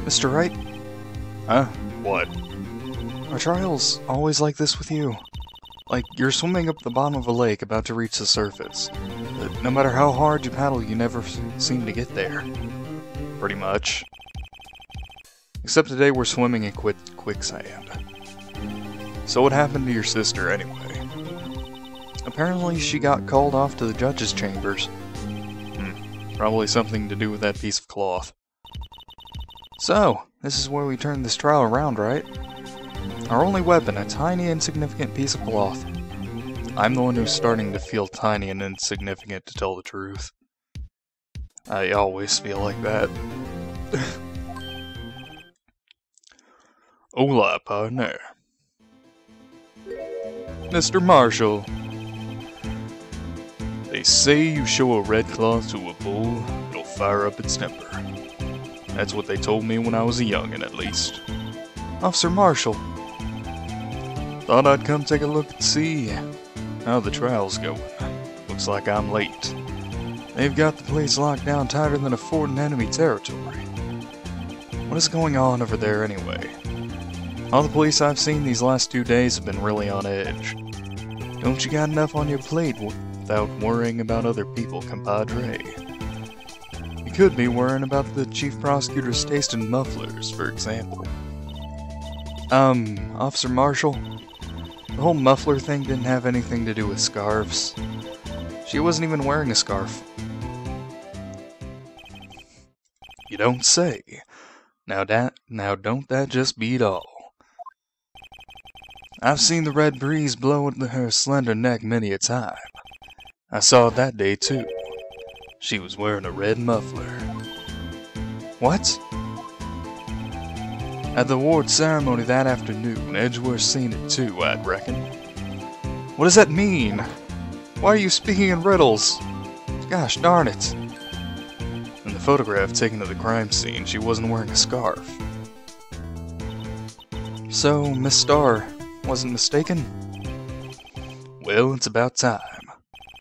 Mr. Wright? Huh? What? Are trials always like this with you? Like, you're swimming up the bottom of a lake about to reach the surface. But no matter how hard you paddle, you never seem to get there. Pretty much. Except today we're swimming in quicksand. So what happened to your sister, anyway? Apparently she got called off to the judge's chambers. Probably something to do with that piece of cloth. So, this is where we turn this trial around, right? Our only weapon, a tiny, insignificant piece of cloth. I'm the one who's starting to feel tiny and insignificant, to tell the truth. I always feel like that. Hola, partner. Mr. Marshall. They say you show a red cloth to a bull, it'll fire up its temper. That's what they told me when I was a youngin', at least. Officer Marshall. Thought I'd come take a look and see how the trial's going. Looks like I'm late. They've got the place locked down tighter than a fort in enemy territory. What is going on over there anyway? All the police I've seen these last 2 days have been really on edge. Don't you got enough on your plate without worrying about other people, compadre? You could be worrying about the chief prosecutor's taste in mufflers, for example. Officer Marshall? The whole muffler thing didn't have anything to do with scarves. She wasn't even wearing a scarf. You don't say. Now don't that just beat all? I've seen the red breeze blow at her slender neck many a time. I saw it that day too. She was wearing a red muffler. What? At the award ceremony that afternoon, Edgeworth seen it too, I'd reckon. What does that mean? Why are you speaking in riddles? Gosh darn it. In the photograph taken at the crime scene, she wasn't wearing a scarf. So, Miss Starr wasn't mistaken? Well, it's about time.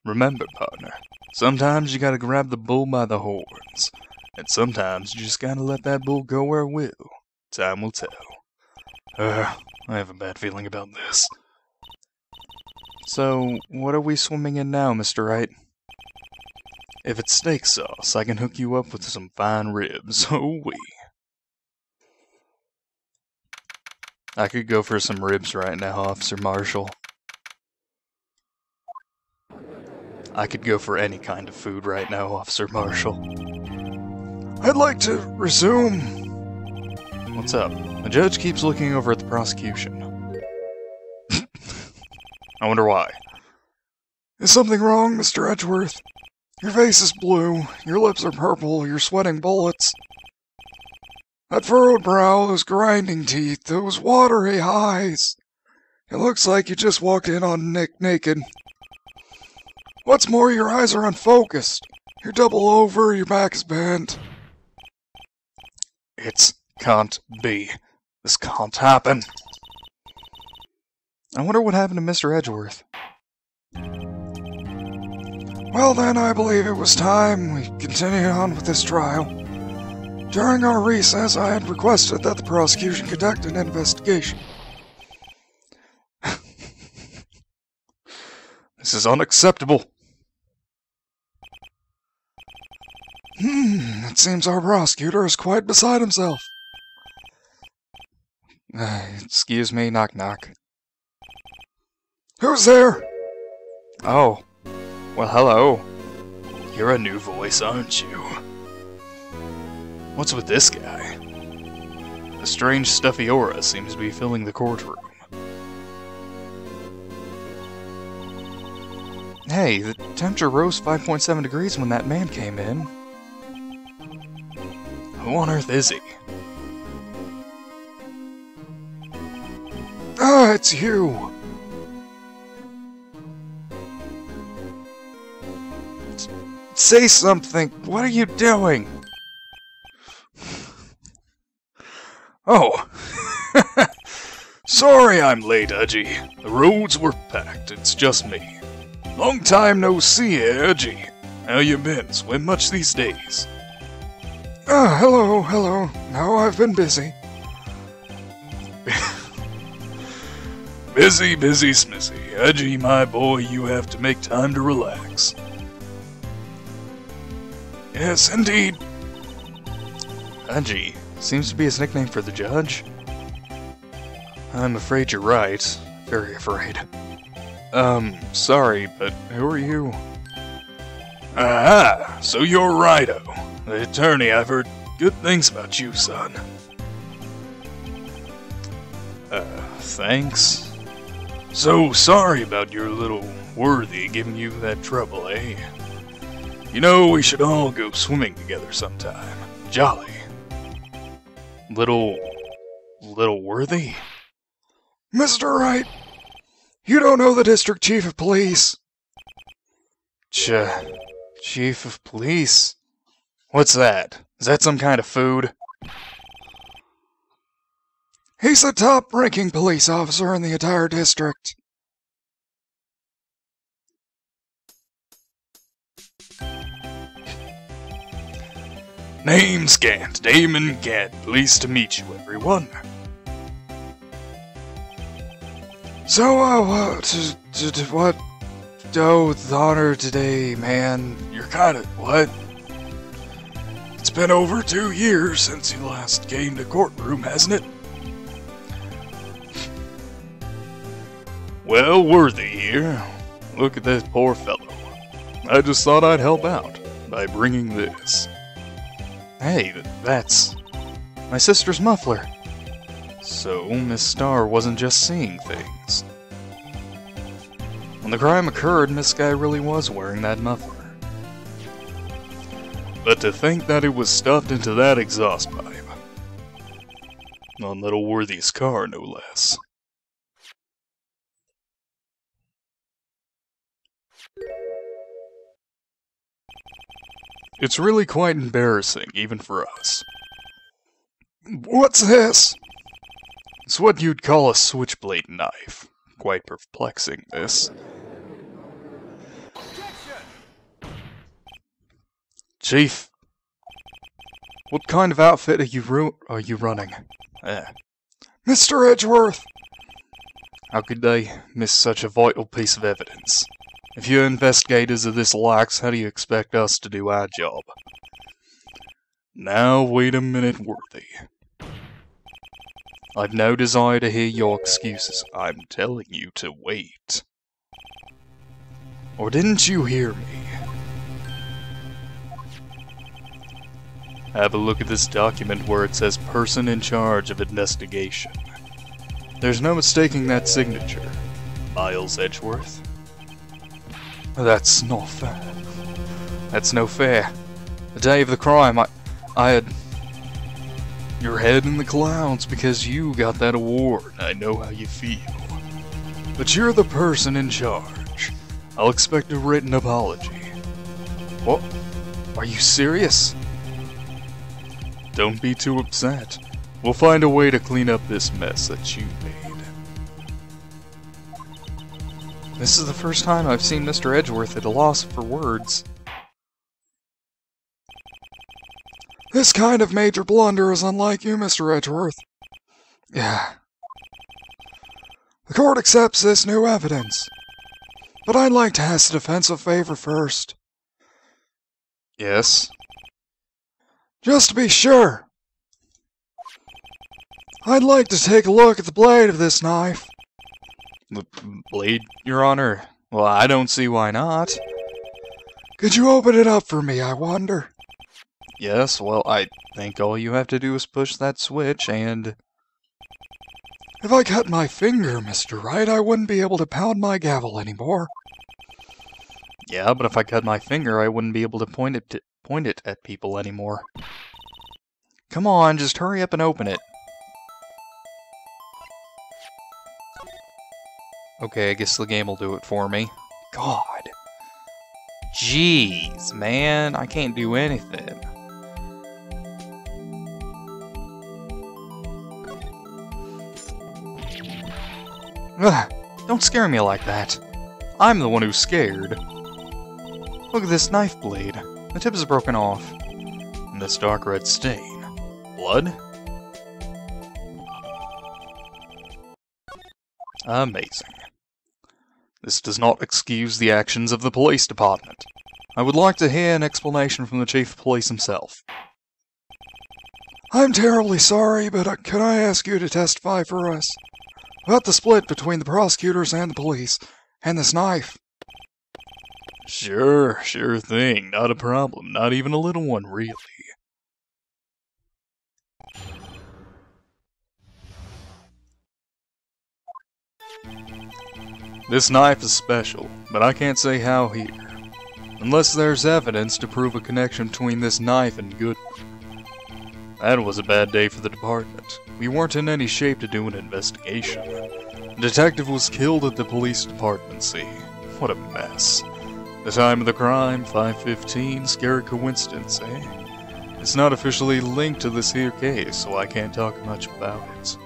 Remember, partner, sometimes you gotta grab the bull by the horns, and sometimes you just gotta let that bull go where it will. Time will tell. I have a bad feeling about this. So, what are we swimming in now, Mr. Wright? If it's steak sauce, I can hook you up with some fine ribs. Oh wee. I could go for some ribs right now, Officer Marshall. I could go for any kind of food right now, Officer Marshall. I'd like to resume. What's up? The judge keeps looking over at the prosecution. I wonder why. Is something wrong, Mr. Edgeworth? Your face is blue, your lips are purple, you're sweating bullets. That furrowed brow, those grinding teeth, those watery eyes. It looks like you just walked in on Nick naked. What's more, your eyes are unfocused. You're double over, your back is bent. It can't be. This can't happen. I wonder what happened to Mr. Edgeworth. Well then, I believe it was time we continued on with this trial. During our recess, I had requested that the prosecution conduct an investigation. This is unacceptable. It seems our prosecutor is quite beside himself. Excuse me, knock knock. Who's there? Oh, well hello. You're a new voice, aren't you? What's with this guy? A strange stuffy aura seems to be filling the courtroom. Hey, the temperature rose 5.7 degrees when that man came in. Who on earth is he? Ah, it's you. Say something. What are you doing? Oh. Sorry I'm late, Edgy. The roads were packed. It's just me. Long time no see, Edgy. How you been? Swim much these days? Hello. No, I've been busy. Busy, smizzy. Edgy, my boy, you have to make time to relax. Yes, indeed. Edgy seems to be his nickname for the judge. I'm afraid you're right. Very afraid. Sorry, but who are you? Aha, so you're Righto. The attorney, I've heard good things about you, son. Thanks. So sorry about your little worthy giving you that trouble, eh? You know, we should all go swimming together sometime. Jolly. Little worthy? Mr. Wright, you don't know the district chief of police. Chief of police? What's that? Is that some kind of food? He's the top-ranking police officer in the entire district. Name scant, Damon Gant. Pleased to meet you, everyone. So, what? Oh, the honor today, man. You're kinda, what? It's been over 2 years since you last came to courtroom, hasn't it? Well, Worthy here. Look at this poor fellow. I just thought I'd help out by bringing this. Hey, that's my sister's muffler. So, Miss Starr wasn't just seeing things. When the crime occurred, Miss Guy really was wearing that muffler. But to think that it was stuffed into that exhaust pipe. On little Worthy's car, no less. It's really quite embarrassing, even for us. What's this? It's what you'd call a switchblade knife. Quite perplexing, this. Chief, what kind of outfit are you running? Mr. Edgeworth! How could they miss such a vital piece of evidence? If you're investigators of this lax, how do you expect us to do our job? Now, wait a minute, Worthy. I've no desire to hear your excuses. I'm telling you to wait. Or didn't you hear me? Have a look at this document where it says person in charge of investigation. There's no mistaking that signature. Miles Edgeworth. That's not fair. That's no fair. The day of the crime, I had your head in the clouds because you got that award. I know how you feel. But you're the person in charge. I'll expect a written apology. What? Are you serious? Don't be too upset. We'll find a way to clean up this mess that you made. This is the first time I've seen Mr. Edgeworth at a loss for words. This kind of major blunder is unlike you, Mr. Edgeworth. Yeah. The court accepts this new evidence. But I'd like to ask the defense a favor first. Yes? Just to be sure. I'd like to take a look at the blade of this knife. The blade, Your Honor? Well, I don't see why not. Could you open it up for me, I wonder? Yes, well, I think all you have to do is push that switch and... If I cut my finger, Mr. Wright, I wouldn't be able to pound my gavel anymore. Yeah, but if I cut my finger, I wouldn't be able to point it at people anymore. Come on, just hurry up and open it. Okay, I guess the game will do it for me. God. Jeez, man, I can't do anything. Ugh, don't scare me like that. I'm the one who's scared. Look at this knife blade. The tip is broken off. and this dark red stain. Blood? Amazing. This does not excuse the actions of the police department. I would like to hear an explanation from the chief of police himself. I'm terribly sorry, but could I ask you to testify for us about the split between the prosecutors and the police, and this knife? Sure thing, not a problem, not even a little one, really. This knife is special, but I can't say how here. Unless there's evidence to prove a connection between this knife and Goodman. That was a bad day for the department. We weren't in any shape to do an investigation. The detective was killed at the police department, see? What a mess. The time of the crime, 5:15, scary coincidence, eh? It's not officially linked to this here case, so I can't talk much about it.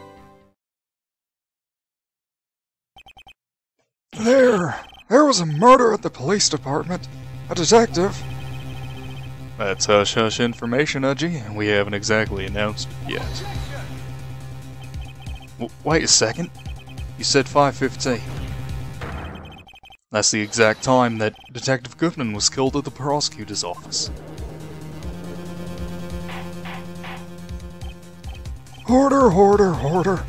There was a murder at the police department. A detective. That's hush-hush information, Udgy. We haven't exactly announced it yet. Wait a second. You said 5:15. That's the exact time that Detective Goodman was killed at the prosecutor's office. Order.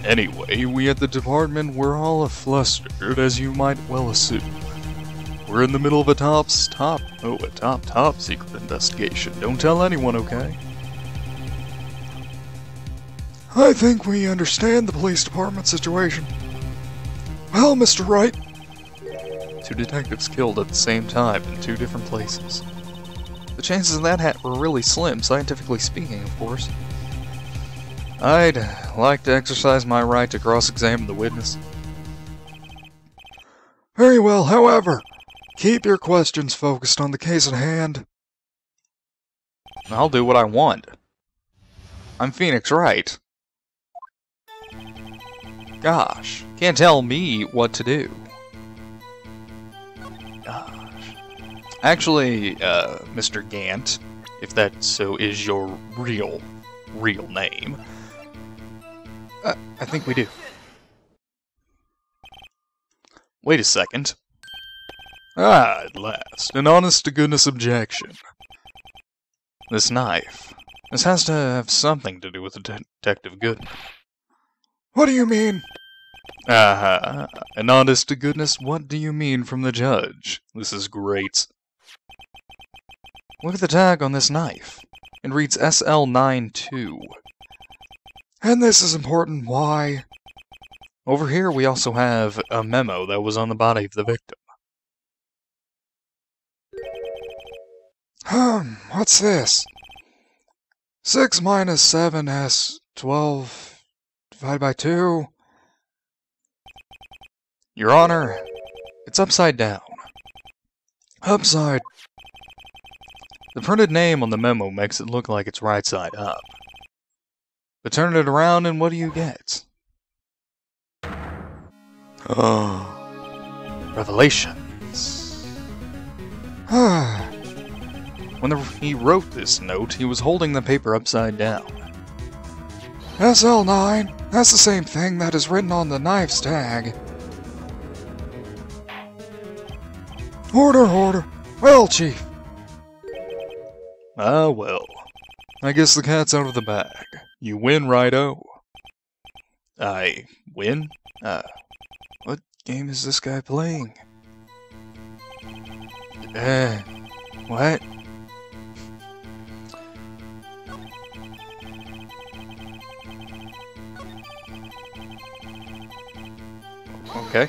Anyway, we at the department were all flustered, as you might well assume. We're in the middle of a top secret investigation. Don't tell anyone, okay? I think we understand the police department situation. Well, Mr. Wright. 2 detectives killed at the same time in 2 different places. The chances of that were really slim, scientifically speaking, of course. I'd like to exercise my right to cross-examine the witness. Very well, however, keep your questions focused on the case at hand. I'll do what I want. I'm Phoenix Wright. Gosh, can't tell me what to do. Gosh. Actually, Mr. Gant, if that so is your real name, I think we do. Wait a second. At last, an honest-to-goodness objection. This knife. This has to have something to do with Detective Goodman. What do you mean? An honest-to-goodness, what do you mean from the judge? This is great. Look at the tag on this knife. It reads SL92. And this is important, why? Over here we also have a memo that was on the body of the victim. What's this? 6 minus 7 is 12 divided by 2. Your Honor, it's upside down. Upside. The printed name on the memo makes it look like it's right side up. But turn it around and what do you get? Oh. Revelations. When he wrote this note, he was holding the paper upside down. SL9, that's the same thing that is written on the knife's tag. Order. Well, Chief. Ah, well. I guess the cat's out of the bag. You win, Righto. I win? What game is this guy playing? What? Okay.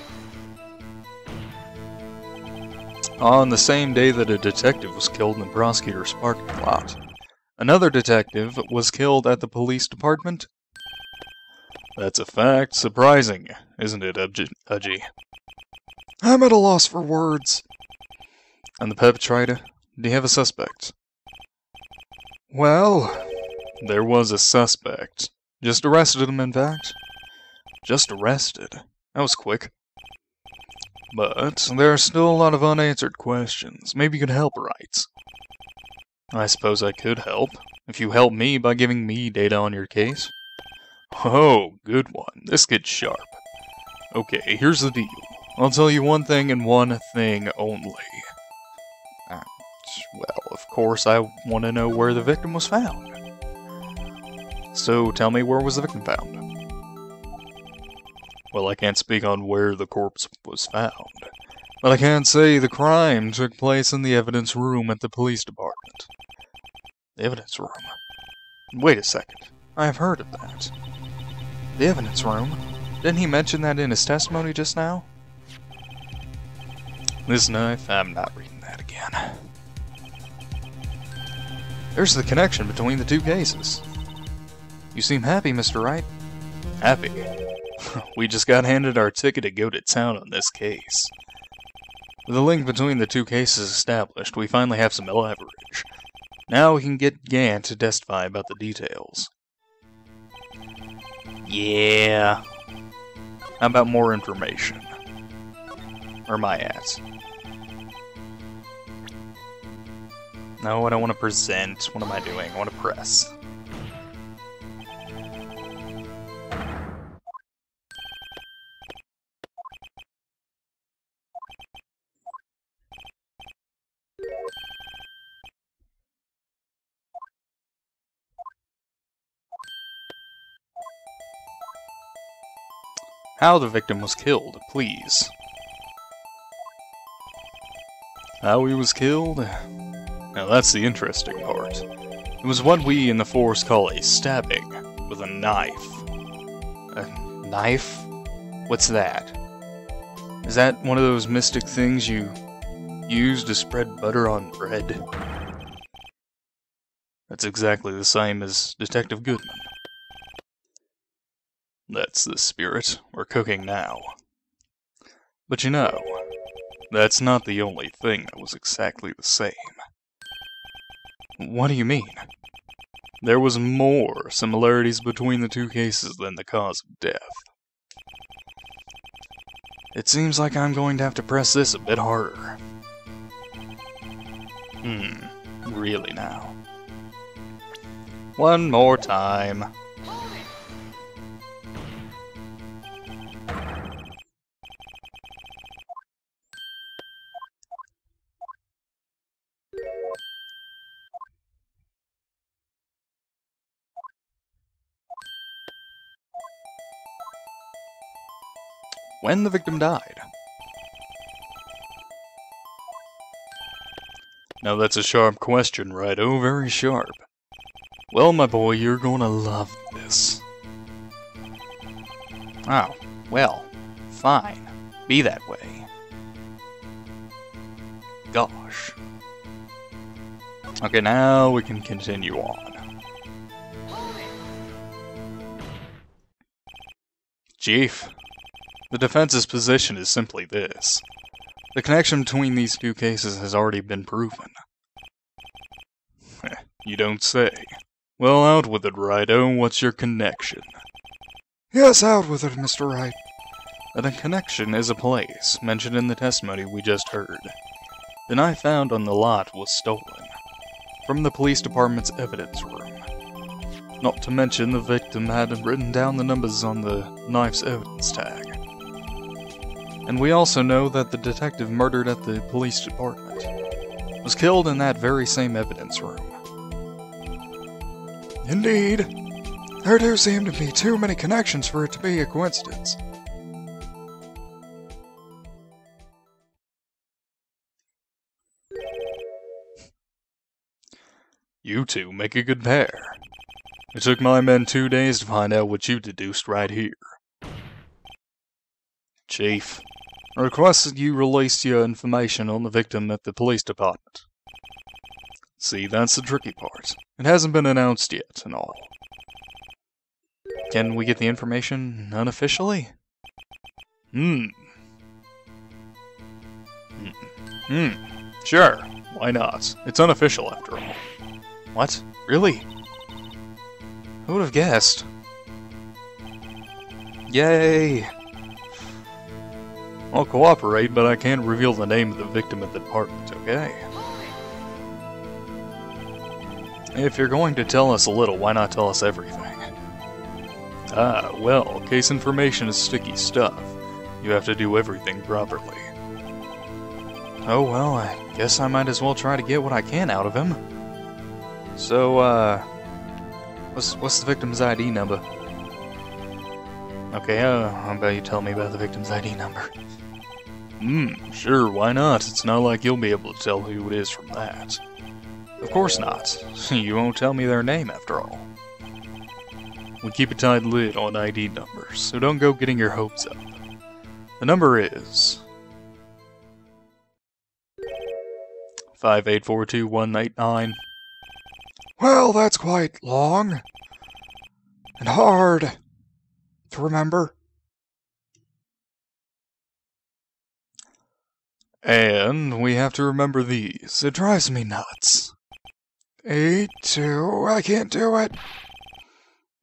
On the same day that a detective was killed in the prosecutor's parking lot, another detective was killed at the police department. That's a fact. Surprising, isn't it, Udgy? I'm at a loss for words. And the perpetrator? Do you have a suspect? Well, there was a suspect. Just arrested him, in fact. Just arrested. That was quick. But there are still a lot of unanswered questions. Maybe you can help, Wright. I suppose I could help, if you help me by giving me data on your case. Oh, good one. This gets sharp. Okay, here's the deal. I'll tell you one thing and one thing only. Well, of course, I want to know where the victim was found. So, tell me, where was the victim found? Well, I can't speak on where the corpse was found, but I can say the crime took place in the evidence room at the police department. The evidence room? Wait a second. I have heard of that. The evidence room? Didn't he mention that in his testimony just now? This knife? I'm not reading that again. There's the connection between the two cases. You seem happy, Mr. Wright. Happy? We just got handed our ticket to go to town on this case. With the link between the two cases established, we finally have some leverage. Now we can get Gant to testify about the details. Yeah. How about more information? Where am I at? No, I don't want to present. What am I doing? I want to press. How the victim was killed, please. How he was killed? Now that's the interesting part. It was what we in the force call a stabbing, with a knife. A knife? What's that? Is that one of those mystic things you use to spread butter on bread? That's exactly the same as Detective Goodman. That's the spirit. We're cooking now. But you know, that's not the only thing that was exactly the same. What do you mean? There was more similarities between the two cases than the cause of death. It seems like I'm going to have to press this a bit harder. Really now. One more time. When the victim died. Now that's a sharp question, right? Oh, very sharp. Well, my boy, you're gonna love this. Oh, well, fine. Be that way. Gosh. Okay, now we can continue on. Chief. The defense's position is simply this. The connection between these two cases has already been proven. You don't say. Well, out with it, Righto. What's your connection? Yes, out with it, Mr. Wright. The connection is a place, mentioned in the testimony we just heard. The knife found on the lot was stolen. From the police department's evidence room. Not to mention the victim had written down the numbers on the knife's evidence tag. And we also know that the detective murdered at the police department was killed in that very same evidence room. Indeed. There do seem to be too many connections for it to be a coincidence. You two make a good pair. It took my men 2 days to find out what you deduced right here. Chief, I request that you release your information on the victim at the police department. See, that's the tricky part. It hasn't been announced yet and all. Can we get the information unofficially? Sure, why not? It's unofficial after all. What? Really? Who would have guessed? Yay! I'll cooperate, but I can't reveal the name of the victim at the department, okay? If you're going to tell us a little, why not tell us everything? Ah, well, case information is sticky stuff. You have to do everything properly. Oh well, I guess I might as well try to get what I can out of him. So, what's the victim's ID number? Okay, how about you tell me about the victim's ID number? Sure, why not? It's not like you'll be able to tell who it is from that. Of course not. You won't tell me their name after all. We keep a tight lid on ID numbers, so don't go getting your hopes up. The number is 5842189. Well, that's quite long. And hard to remember. And we have to remember these. It drives me nuts. 82, I can't do it.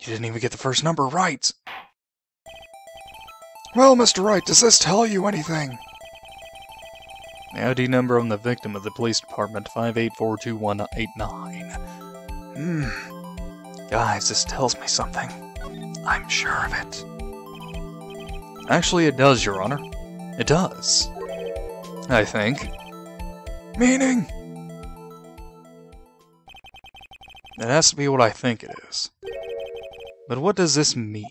You didn't even get the first number right. Well, Mr. Wright, does this tell you anything? The ID number on the victim of the police department, 5842189. Guys, this tells me something. I'm sure of it. Actually, it does, Your Honor. It does. I think. Meaning? It has to be what I think it is. But what does this mean?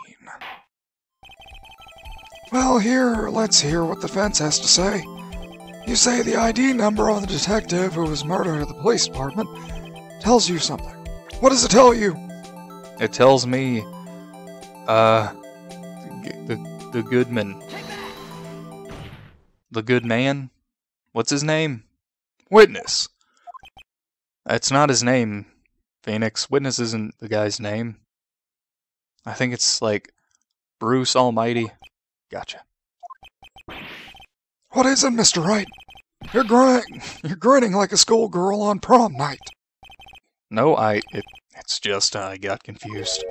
Well, let's hear what the fence has to say. You say the ID number on the detective who was murdered at the police department tells you something. What does it tell you? It tells me, the Goodman. The good man? What's his name? Witness! It's not his name, Phoenix. Witness isn't the guy's name. I think it's like Bruce Almighty. Gotcha. What is it, Mr. Wright? You're grinning like a schoolgirl on prom night. No, it's just I got confused.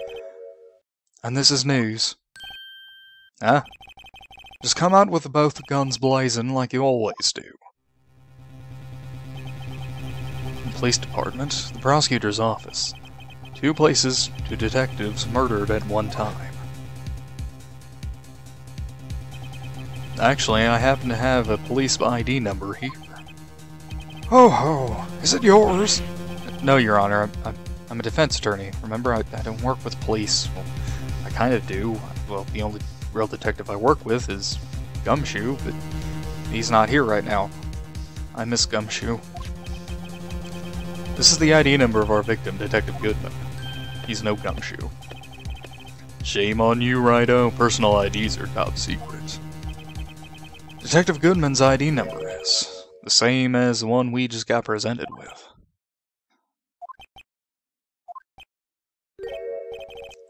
And this is news. Huh? Just come out with both guns blazing like you always do. The police department, the prosecutor's office. 2 places, 2 detectives murdered at one time. Actually, I happen to have a police ID number here. Oh ho, is it yours? No, Your Honor, I'm a defense attorney. Remember, I don't work with police. Well, I kind of do. Well, the only real detective I work with is Gumshoe, but he's not here right now. I miss Gumshoe. This is the ID number of our victim, Detective Goodman. He's no Gumshoe. Shame on you, Righto. Personal IDs are top secret. Detective Goodman's ID number is the same as the one we just got presented with.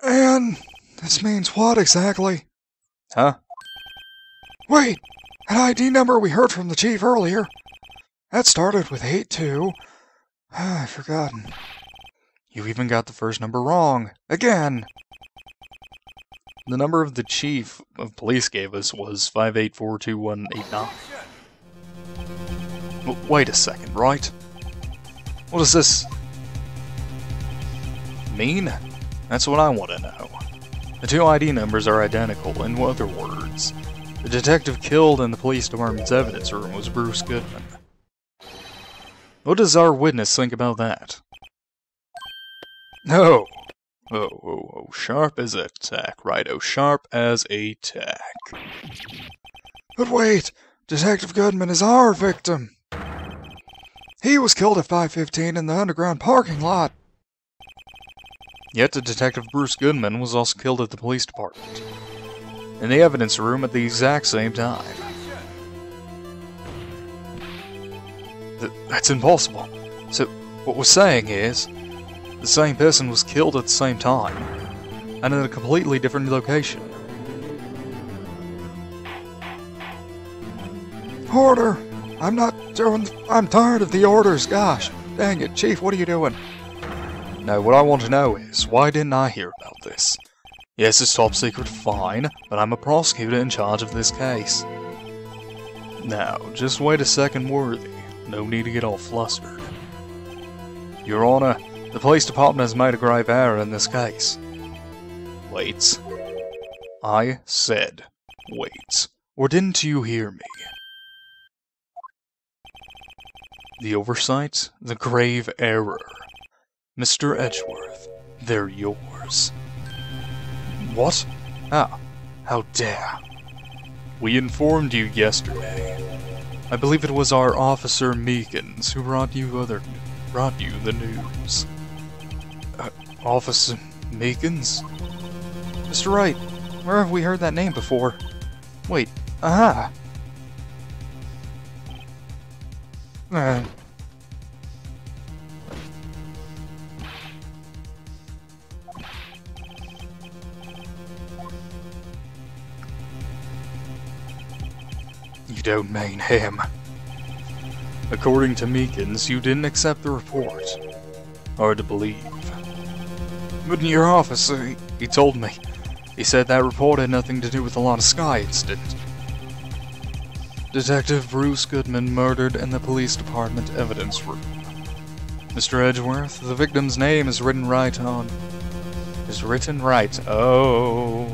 And this means what exactly? Huh? Wait, that ID number we heard from the chief earlier. That started with 82. I've forgotten. You even got the first number wrong. Again! The number of the chief of police gave us was 5842189. Wait a second, right? What does this mean? That's what I want to know. The 2 ID numbers are identical. In other words, the detective killed in the police department's evidence room was Bruce Goodman. What does our witness think about that? No! Oh, sharp as a tack, Righto, sharp as a tack. But wait, Detective Goodman is our victim. He was killed at 5:15 in the underground parking lot. Yet the Detective Bruce Goodman was also killed at the police department. In the evidence room at the exact same time. That's impossible. So, what we're saying is, the same person was killed at the same time, and in a completely different location. Order! I'm tired of the orders, gosh. Dang it, Chief, what are you doing? No, what I want to know is, why didn't I hear about this? Yes, it's top secret, fine, but I'm a prosecutor in charge of this case. Now, just wait a second, Worthy. No need to get all flustered. Your Honor, The police department has made a grave error in this case. Wait. I said wait. Or didn't you hear me? The oversight, the grave error. Mr. Edgeworth, they're yours. What? Ah, how dare. We informed you yesterday. I believe it was our officer Meekins who brought you the news. Officer Meekins? Mr. Wright, where have we heard that name before? Wait, aha! You don't mean him. According to Meekins, you didn't accept the report. Hard to believe. But in your office, he told me. He said that report had nothing to do with the Lana Sky incident. Detective Bruce Goodman murdered in the police department evidence room. Mr. Edgeworth, the victim's name is written right on... Oh.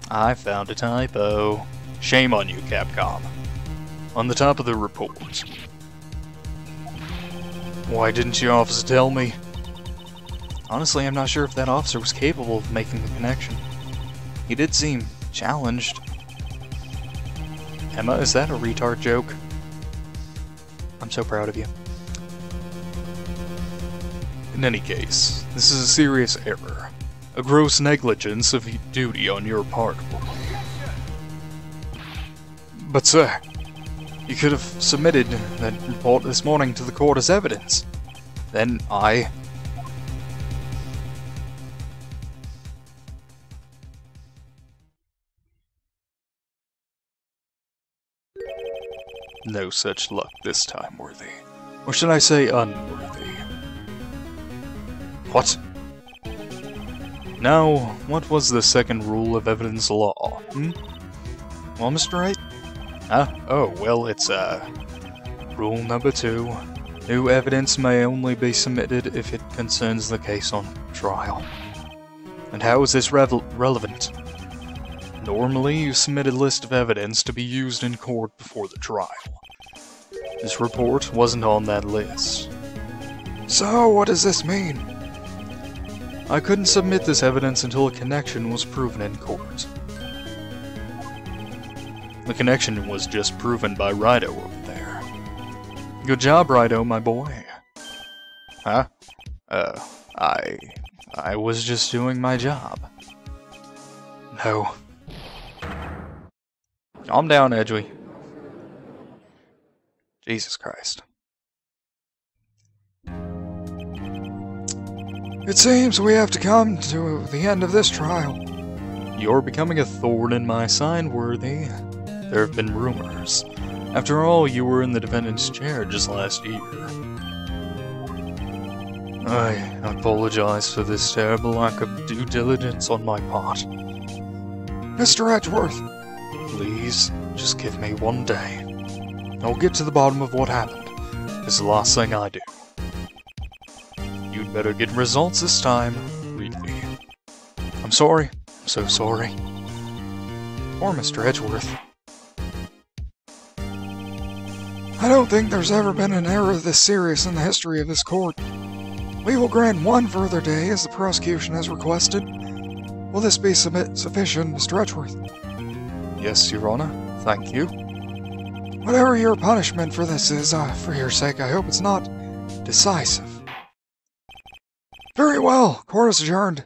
I found a typo. Shame on you, Capcom. On the top of the report. Why didn't your officer tell me? Honestly, I'm not sure if that officer was capable of making the connection. He did seem challenged. Emma, is that a retard joke? I'm so proud of you. In any case, this is a serious error. A gross negligence of duty on your part. But sir, you could have submitted that report this morning to the court as evidence. Then No such luck this time, Worthy. Or should I say unworthy? What? Now, what was the second rule of evidence law, Well, Mr. Wright? It's, rule number 2. New evidence may only be submitted if it concerns the case on trial. And how is this relevant? Normally, you submit a list of evidence to be used in court before the trial. This report wasn't on that list. So, what does this mean? I couldn't submit this evidence until a connection was proven in court. The connection was just proven by Wright over there. Good job, Wright, my boy. Huh? I was just doing my job. No. Calm down, Edwy. Jesus Christ. It seems we have to come to the end of this trial. You're becoming a thorn in my side, Worthy. There have been rumors. After all, you were in the defendant's chair just last year. I apologize for this terrible lack of due diligence on my part. Mr. Edgeworth! Please, just give me one day. I'll get to the bottom of what happened. It's the last thing I do. You'd better get results this time, really. I'm sorry. I'm so sorry. Poor Mr. Edgeworth. I don't think there's ever been an error this serious in the history of this court. We will grant one further day as the prosecution has requested. Will this be sufficient, Mr. Edgeworth? Yes, Your Honor. Thank you. Whatever your punishment for this is, for your sake, I hope it's not decisive. Very well. Court is adjourned.